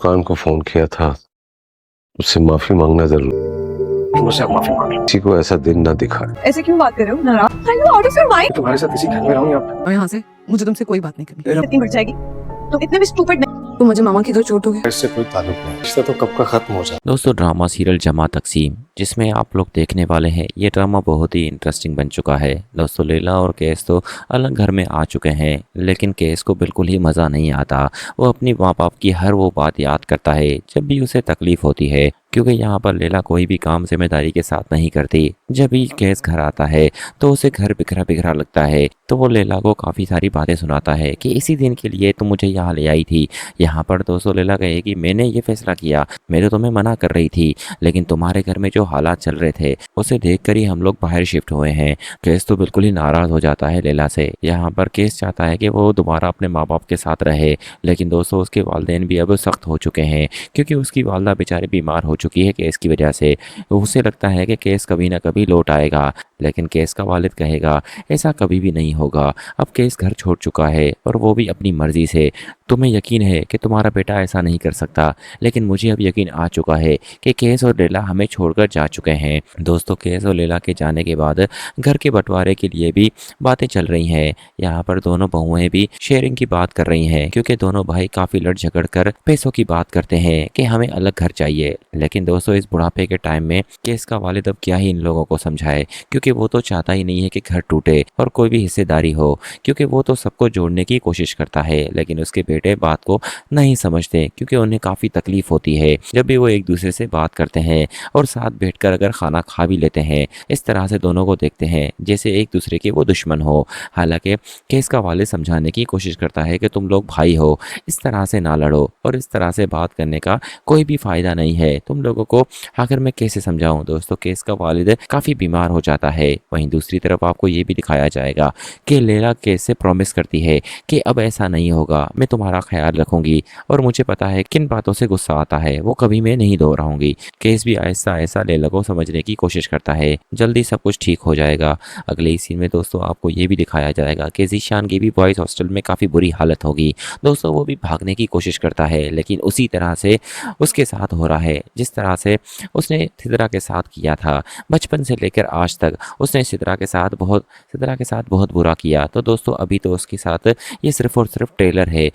खान को फोन किया था, उससे माफी मांगना जरूर। मुझसे आप माफी मांग लो। किसी को ऐसा दिन ना दिखाए। ऐसे क्यों बात कर रहे हो? नाराज? Are you out of your mind? तुम्हारे साथ इसी घर में रहूंगी आप। और यहाँ से मुझे तुमसे कोई बात नहीं करनी। तेरा इतनी बढ़ जाएगी, तुम इतने भी स्टूपिड नहीं। तुम मुझे मामा की इधर छोड़ दोगे? इससे कोई ताल्लुक नहीं, रिश्ता तो कब का खत्म हो जाए। दोस्तों ड्रामा सीरियल जमा तकसीम जिसमें आप लोग देखने वाले हैं, ये ड्रामा बहुत ही इंटरेस्टिंग बन चुका है। दोस्तों लैला और केस तो अलग घर में आ चुके हैं, लेकिन केस को बिल्कुल ही मज़ा नहीं आता। वो अपनी माँ बाप की हर वो बात याद करता है जब भी उसे तकलीफ़ होती है, क्योंकि यहाँ पर लैला कोई भी काम जिम्मेदारी के साथ नहीं करती। जब भी केस घर आता है तो उसे घर बिखरा बिखरा लगता है, तो वो लैला को काफ़ी सारी बातें सुनाता है कि इसी दिन के लिए तुम मुझे यहाँ ले आई थी। यहाँ पर दोस्तों लैला कहेगी मैंने ये फैसला किया, मैं तो तुम्हें मना कर रही थी, लेकिन तुम्हारे घर में जो हालात चल रहे थे उसे देखकर ही हम लोग बाहर शिफ्ट हुए हैं। केस तो बिल्कुल ही नाराज़ हो जाता है लैला से। यहाँ पर केस चाहता है कि वो दोबारा अपने माँ बाप के साथ रहे, लेकिन दोस्तों उसके वालिदैन भी अब सख्त हो चुके हैं, क्योंकि उसकी वालदा बेचारी बीमार हो चुकी है केस की वजह से। उसे लगता है कि केस कभी ना कभी लौट आएगा, लेकिन केस का वालिद कहेगा ऐसा कभी भी नहीं होगा। अब केस घर छोड़ चुका है और वो भी अपनी मर्जी से। तुम्हें यकीन है कि तुम्हारा बेटा ऐसा नहीं कर सकता, लेकिन मुझे अब यकीन आ चुका है कि केस और लैला हमें छोड़कर जा चुके हैं। दोस्तों केस और लैला के जाने के बाद घर के बंटवारे के लिए भी बातें चल रही हैं। यहाँ पर दोनों बहुएं भी शेयरिंग की बात कर रही हैं, क्योंकि दोनों भाई काफ़ी लड़ झगड़ कर पैसों की बात करते हैं कि हमें अलग घर चाहिए। लेकिन दोस्तों इस बुढ़ापे के टाइम में केस का वालिद अब क्या ही इन लोगों को समझाए, क्योंकि वो तो चाहता ही नहीं है कि घर टूटे और कोई भी हिस्सेदारी हो, क्योंकि वो तो सबको जोड़ने की कोशिश करता है। लेकिन उसके बेटे बात को नहीं समझते, क्योंकि उन्हें काफ़ी तकलीफ होती है जब भी वो एक दूसरे से बात करते हैं और साथ बैठकर अगर खाना खा भी लेते हैं। इस तरह से दोनों को देखते हैं जैसे एक दूसरे के वो दुश्मन हो। हालांकि केस का वालिद समझाने की कोशिश करता है कि तुम लोग भाई हो, इस तरह से ना लड़ो और इस तरह से बात करने का कोई भी फ़ायदा नहीं है तुम लोगों को। आखिर मैं कैसे समझाऊं दोस्तों, केस का वालिद काफ़ी बीमार हो जाता है। वहीं दूसरी तरफ आपको ये भी दिखाया जाएगा कि लैला केस से प्रॉमिस करती है कि अब ऐसा नहीं होगा, मैं तुम्हारा ख्याल रखूंगी और मुझे पता है किन बातों से गुस्सा आता है वो कभी मैं नहीं दोहराऊंगी। केस भी आहिस्ता आहिस्ता लैला को समझने की कोशिश करता है, जल्दी सब कुछ ठीक हो जाएगा। अगले सीन में दोस्तों आपको ये भी दिखाया जाएगा कि ज़ीशान की भी बॉयज़ हॉस्टल में काफ़ी बुरी हालत होगी। दोस्तों वो भी भागने की कोशिश करता है, लेकिन उसी तरह से उसके साथ हो रहा है जिस तरह से उसने सिद्रा के साथ किया था। बचपन से लेकर आज तक उसने सिद्रा के साथ बहुत बुरा किया। तो दोस्तों अभी तो उसके साथ ये सिर्फ और सिर्फ ट्रेलर है,